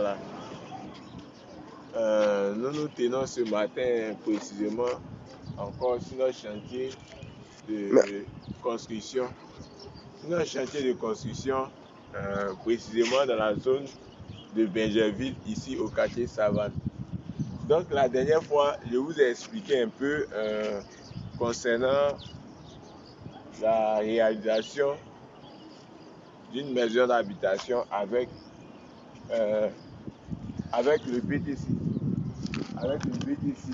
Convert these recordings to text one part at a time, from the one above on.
Voilà. Nous nous tenons ce matin précisément encore sur notre chantier de construction. Précisément dans la zone de Bingerville, ici au quartier Savane. Donc la dernière fois, je vous ai expliqué un peu concernant la réalisation d'une maison d'habitation avec le BTC. Avec le BTC.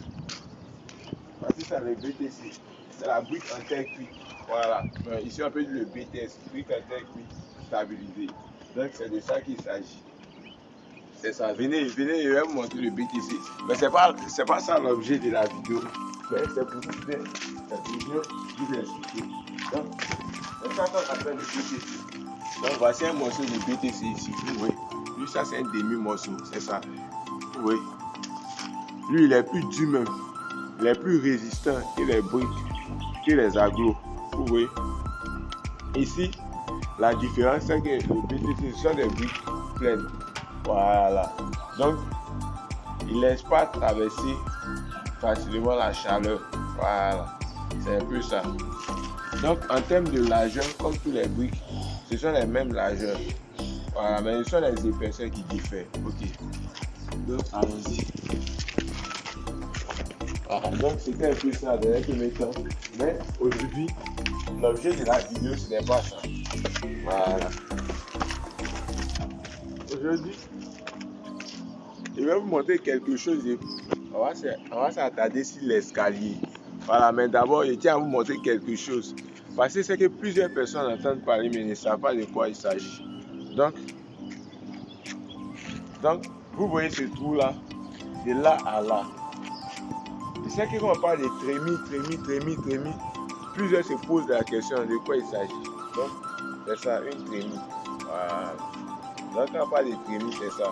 Voici ça le BTC. C'est la brique en terre cuite. Voilà. Ici on peut dire le BTS, brique en terre cuite stabilisée. Donc c'est de ça qu'il s'agit. C'est ça. Venez, je vais vous montrer le BTC. Mais c'est pas ça l'objet de la vidéo. Mais c'est pour vous bien vous expliquer. Donc, c'est ça qu'on appelle le BTC. Donc voici un morceau de BTC ici. Vous voyez. Lui ça c'est un demi-morceau. C'est ça. Vous voyez. Lui il est plus dur même. Il est plus résistant que les briques, que les agglos. Vous voyez. Ici, la différence c'est que le BTC sont des briques pleines. Voilà. Donc, il ne laisse pas traverser facilement la chaleur. Voilà. C'est un peu ça. Donc, en termes de largeur, comme tous les briques, ce sont les mêmes largeurs. Voilà. Mais ce sont les épaisseurs qui diffèrent. Ok. Donc, allons-y. Voilà. Donc, c'était un peu ça dans les premiers temps. Mais aujourd'hui, l'objet de la vidéo, ce n'est pas ça. Voilà. Aujourd'hui, je vais vous montrer quelque chose. On va s'attarder sur l'escalier. Voilà, mais d'abord, je tiens à vous montrer quelque chose. Parce que c'est que plusieurs personnes entendent parler, mais ne savent pas de quoi il s'agit. Donc, vous voyez ce trou-là, de là à là. Et c'est que quand on parle de trémie, plusieurs se posent la question de quoi il s'agit. Donc, c'est ça, une trémie. Voilà. Donc, quand on parle de trémie, c'est ça.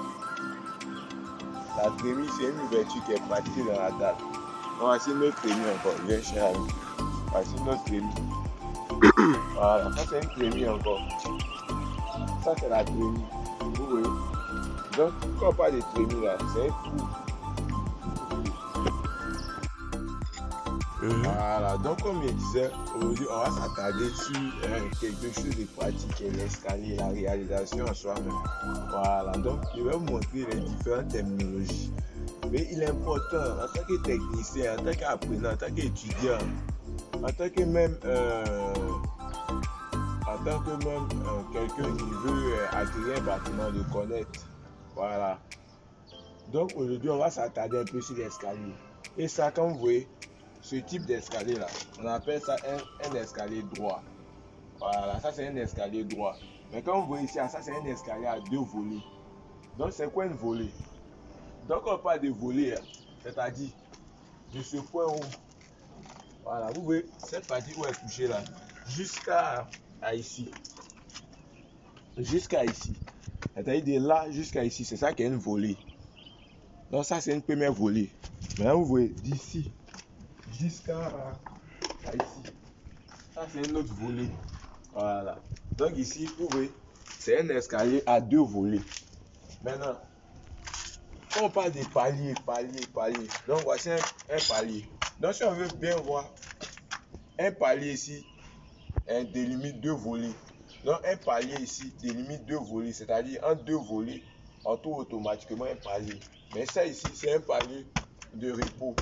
La trémie, c'est une ouverture qui est pratiquée dans la dalle. Voici notre trémie encore. Viens, cher ami. Voici notre trémie. Voilà, ça c'est une trémie encore. Ça c'est la trémie. Vous voyez. Donc, quand on parle de trémie là, c'est un trou. Voilà, donc comme je disais, aujourd'hui on va s'attarder sur quelque chose de pratique, l'escalier, la réalisation en soi-même. Voilà, donc je vais vous montrer les différentes terminologies. Mais il est important, en tant que technicien, en tant qu'apprenant, en tant qu'étudiant, en tant que même quelqu'un qui veut acquérir un bâtiment, de connaître. Voilà. Donc aujourd'hui on va s'attarder un peu sur l'escalier. Et ça, comme vous voyez, ce type d'escalier là, on appelle ça un escalier droit. Voilà, ça c'est un escalier droit. Mais comme vous voyez ici, ça c'est un escalier à deux volets. Donc c'est quoi une volée? Donc on parle de volée, c'est-à-dire de ce point où, voilà, vous voyez cette partie où est touchée là, jusqu'à ici. Jusqu'à ici. C'est-à-dire de là jusqu'à ici, c'est ça qui est une volée. Donc ça c'est une première volée. Maintenant vous voyez d'ici jusqu'à ici. Ça c'est une autre volée. Voilà. Donc ici, vous voyez, c'est un escalier à deux volets. Maintenant, quand on parle de palier. Donc voici un palier. Donc si on veut bien voir, un palier ici délimite deux volets. Donc un palier ici délimite deux volets, c'est-à-dire en deux volets, on trouve automatiquement un palier. Mais ça ici, c'est un palier de repos.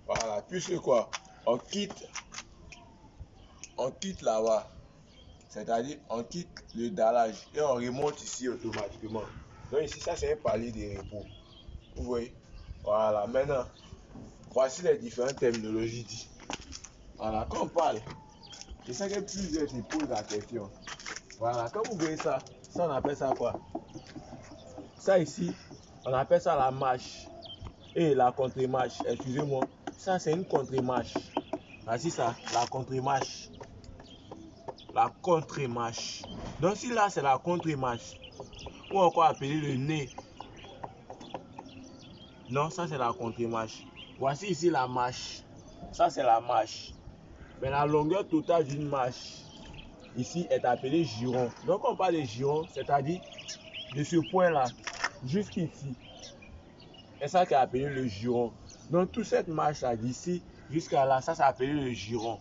Voilà, puisque quoi, on quitte là-bas, c'est-à-dire on quitte le dallage et on remonte ici automatiquement. Donc ici, ça c'est un palier de repos. Vous voyez? Voilà, maintenant, voici les différentes terminologies dites. Voilà, quand on parle, je sais que plusieurs se posent la question. Voilà, quand vous voyez ça, on appelle ça quoi? Ça ici, on appelle ça la marche. Et la contre-marche, excusez-moi, ça c'est une contre-marche. Voici ça, la contre-marche. La contre-marche. Donc si là c'est la contre-marche, ou encore appelé le nez. Non, ça c'est la contre-marche. Voici ici la marche. Ça c'est la marche. Mais la longueur totale d'une marche ici est appelée giron. Donc on parle de giron, c'est-à-dire de ce point là jusqu'ici. C'est ça qui est appelé le giron. Donc toute cette marche là d'ici jusqu'à là, ça c'est appelé le giron.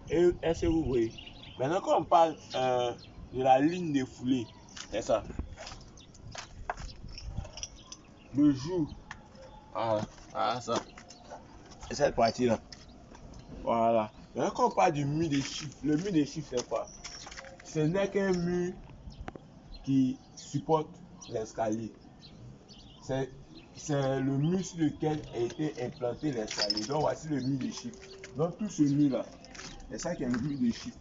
Et est-ce que vous voyez? Maintenant quand on parle de la ligne de foulée, c'est ça. Le jour, voilà ça. C'est cette partie là. Voilà. Maintenant quand on parle du mur des chiffres, le mur des chiffres c'est quoi? Ce n'est qu'un mur qui supporte l'escalier. C'est le mur sur lequel a été implanté l'escalier. Donc voici le mur des chiffres. Donc tout ce mur là, c'est ça qui est le mur des chiffres.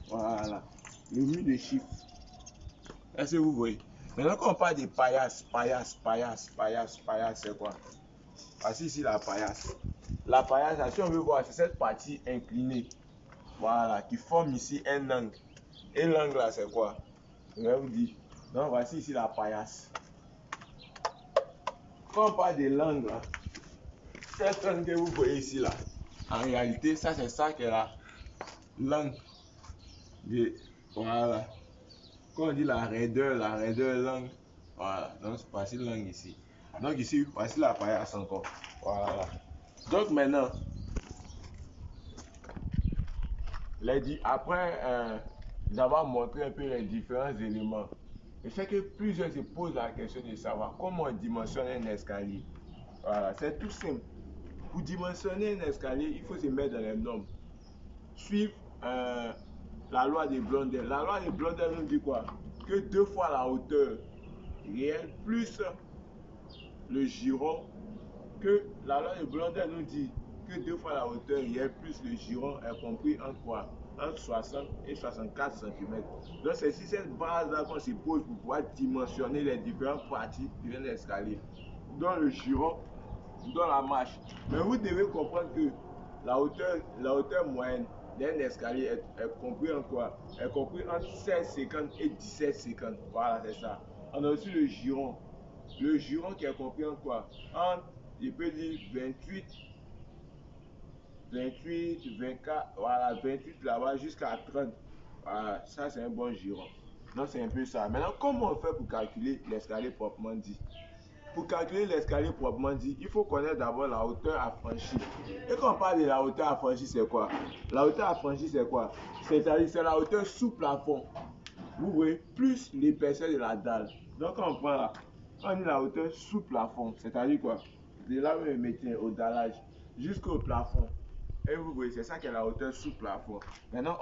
Voilà, le mur des chiffres. Est-ce que vous voyez? Maintenant quand on parle des paillasses, c'est quoi? Voici ici la paillasse. La paillasse, si on veut voir, c'est cette partie inclinée. Voilà, qui forme ici un angle. Et l'angle là, c'est quoi? Je vais vous dire. Donc voici ici la paillasse. Quand on parle de l'angle là, cet angle que vous voyez ici là, en réalité, ça c'est ça qui est là. L'angle. Voilà. Quand on dit la raideur, l'angle. Voilà. Donc voici l'angle ici. Donc ici, voici la paillasse encore. Voilà. Donc maintenant, après d'avoir montré un peu les différents éléments, je sais que plusieurs se posent la question de savoir comment on dimensionne un escalier. Voilà, c'est tout simple. Pour dimensionner un escalier, il faut se mettre dans les normes. Suivre la loi de Blondel. La loi de Blondel nous dit quoi? Que 2 fois la hauteur réelle plus le giron. Que la loi de Blondel nous dit que 2 fois la hauteur réelle plus le giron est compris entre quoi? Entre 60 et 64 cm. Donc c'est sur cette base-là qu'on se pose pour pouvoir dimensionner les différentes parties de l'escalier. Dans le giron, dans la marche. Mais vous devez comprendre que la hauteur moyenne d'un escalier est compris en quoi? Est compris entre 16,50 et 17,50. Voilà, c'est ça. On a aussi le giron. Le giron qui est compris en quoi? Entre, je peux dire 28, 24, voilà, 28 là-bas jusqu'à 30. Voilà, ça c'est un bon giron. Donc c'est un peu ça. Maintenant, comment on fait pour calculer l'escalier proprement dit? Pour calculer l'escalier proprement dit, il faut connaître d'abord la hauteur à franchir. Et quand on parle de la hauteur à franchir, c'est quoi? La hauteur à franchir, c'est quoi? C'est-à-dire c'est la hauteur sous plafond. Vous voyez, plus l'épaisseur de la dalle. Donc quand on prend là, on dit la hauteur sous plafond, c'est-à-dire quoi? De là où on mettait au dallage jusqu'au plafond. Et vous voyez, c'est ça qui est la hauteur sous plafond. Maintenant,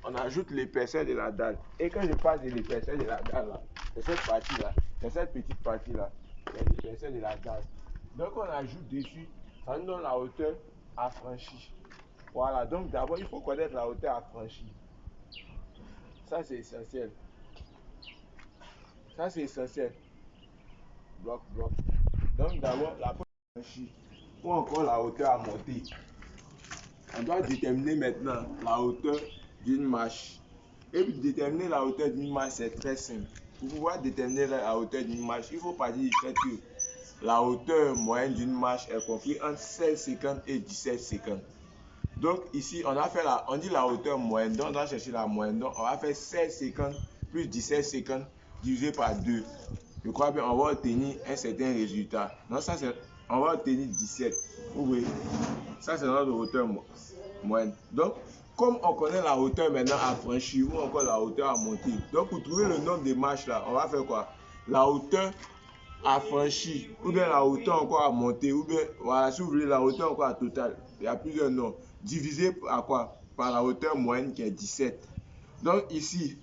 on ajoute l'épaisseur de la dalle. Et quand je parle de l'épaisseur de la dalle, c'est cette partie-là, c'est cette petite partie-là, c'est l'épaisseur de la dalle. Donc, on ajoute dessus, ça nous donne la hauteur affranchie. Voilà, donc d'abord, il faut connaître la hauteur affranchie. Ça, c'est essentiel. Ça, c'est essentiel. Bloc. Donc, d'abord, la hauteur affranchie ou encore la hauteur à monter. On doit déterminer maintenant la hauteur d'une marche. Et pour déterminer la hauteur d'une marche, c'est très simple. Pour pouvoir déterminer la hauteur d'une marche, il faut partir du fait que la hauteur moyenne d'une marche est comprise entre 16,50 et 17,50. Donc ici, on dit la hauteur moyenne, donc on doit chercher la moyenne. Donc on va faire 16,50 plus 17,50 divisé par 2. Je crois bien on va obtenir un certain résultat. Donc ça, on va obtenir 17. Vous voyez, ça c'est notre hauteur moyenne. Donc, comme on connaît la hauteur maintenant à franchir ou encore la hauteur à monter, donc pour trouver le nombre de marches là, on va faire quoi? La hauteur à franchir ou bien la hauteur encore à monter ou bien, voilà, si vous voulez la hauteur encore à total, il y a plusieurs noms, divisé par quoi? Par la hauteur moyenne qui est 17. Donc ici,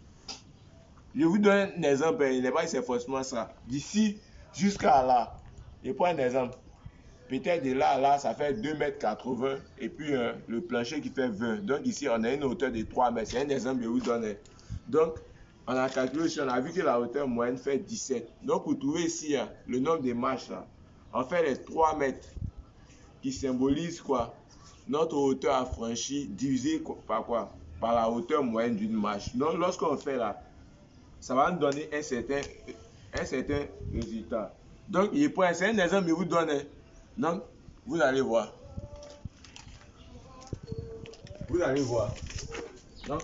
je vous donne un exemple, il n'est pas que c'est forcément ça. D'ici jusqu'à là, je prends un exemple. Peut-être de là à là, ça fait 2,80 m et puis le plancher qui fait 20. Donc ici, on a une hauteur de 3 mètres. C'est un exemple que je vous donne. Donc, on a calculé ici, on a vu que la hauteur moyenne fait 17. Donc, pour trouver ici le nombre de marches, là, on fait les 3 mètres qui symbolisent quoi? Notre hauteur à franchir divisé par quoi? Par la hauteur moyenne d'une marche. Donc, lorsqu'on fait là, ça va nous donner un certain résultat. Donc, c'est un exemple que je vous donne. Donc, vous allez voir. Donc,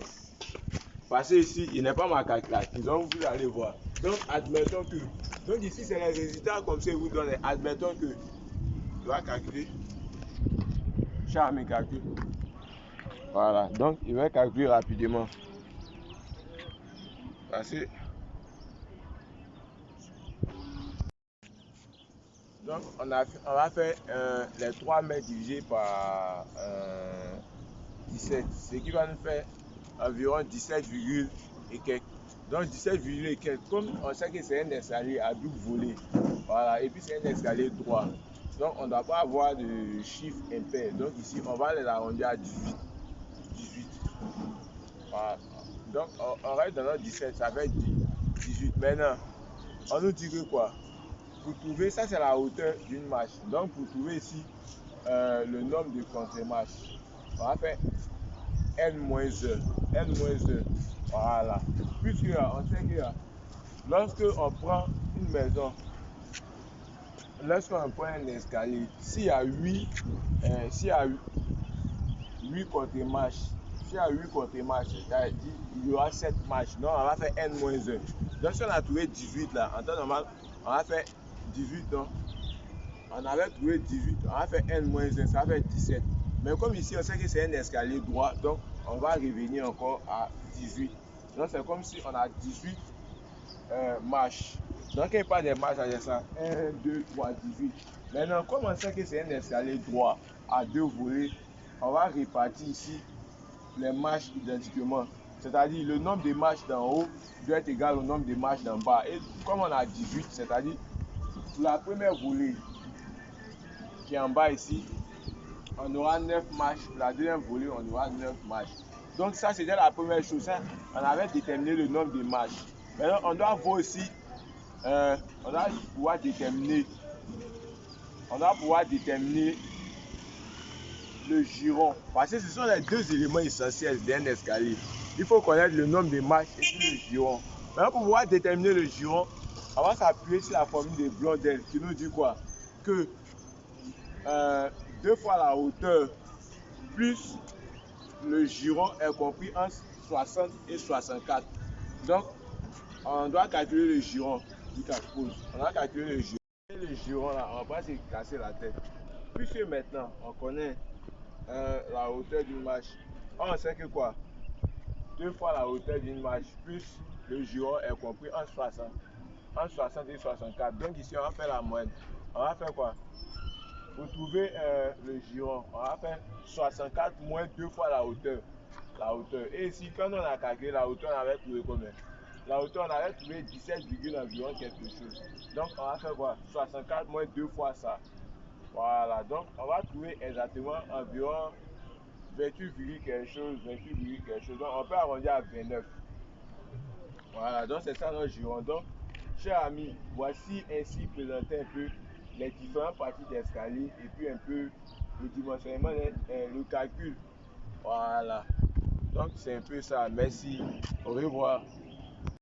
passez ici, il n'est pas ma calculatrice. Donc, vous allez voir. Donc, admettons que Donc ici, c'est les résultats comme ça, ils vous donnent. Admettons que tu vas calculer. Cher mes calculs. Voilà, donc il va calculer rapidement. Parce que donc on va faire les 3 mètres divisé par 17, ce qui va nous faire environ 17, et quelques. Donc 17, et quelques. Comme on sait que c'est un escalier à double volet, voilà, et puis c'est un escalier droit. Donc on ne doit pas avoir de chiffres impairs. Donc ici on va les arrondir à 18. Voilà. Donc on reste dans notre 17, ça fait 18. Maintenant, on nous dit que quoi? Pour trouver, ça c'est la hauteur d'une marche. Donc pour trouver ici le nombre de contre-marches, on va faire N-1. N-1. Voilà. Puisque on sait que lorsque on prend une maison, lorsqu'on prend un escalier, s'il y a 8 contre-marches, il y aura 7 marches. Donc on va faire N-1. Donc si on a trouvé 18 là, en temps normal, on va faire 18. Donc on avait trouvé 18, on va faire N-1, ça va faire 17. Mais comme ici on sait que c'est un escalier droit, donc on va revenir encore à 18. Donc c'est comme si on a 18 marches. Donc il n'y a pas de marches à ça. 1, 2, 3, 18. Maintenant, comme on sait que c'est un escalier droit à 2 volets, on va répartir ici les marches identiquement. C'est-à-dire le nombre de marches d'en haut doit être égal au nombre de marches d'en bas. Et comme on a 18, c'est-à-dire pour la première volée qui est en bas ici, on aura 9 marches. Pour la deuxième volée, on aura 9 marches. Donc ça, c'était la première chose. Ça, on avait déterminé le nombre de marches. Maintenant, on doit voir aussi, on doit pouvoir déterminer le giron. Parce que ce sont les 2 éléments essentiels d'un escalier. Il faut connaître le nombre de marches et puis le giron. Maintenant, pour pouvoir déterminer le giron, on va s'appuyer sur la formule de Blondel qui nous dit quoi? Que 2 fois la hauteur plus le giron est compris entre 60 et 64. Donc, on doit calculer le giron. On va calculer le giron. Et le giron là, on va pas se casser la tête. Puisque maintenant, on connaît la hauteur d'une marche. On sait que quoi? 2 fois la hauteur d'une marche plus le giron est compris entre 60 et 64. Donc ici, on va faire la moyenne. On va faire quoi? Pour trouver le giron, on va faire 64 moins 2 fois la hauteur. Et ici, quand on a calculé la hauteur, on avait trouvé combien? La hauteur, on avait trouvé 17, environ quelque chose. Donc, on va faire quoi? 64 moins 2 fois ça. Voilà, donc on va trouver exactement environ 28, quelque chose. Donc, on peut arrondir à 29. Voilà, donc c'est ça notre giron. Donc, chers amis, voici ainsi présenté un peu les différentes parties d'escalier et puis un peu le dimensionnement, le calcul. Voilà. Donc c'est un peu ça. Merci. Au revoir.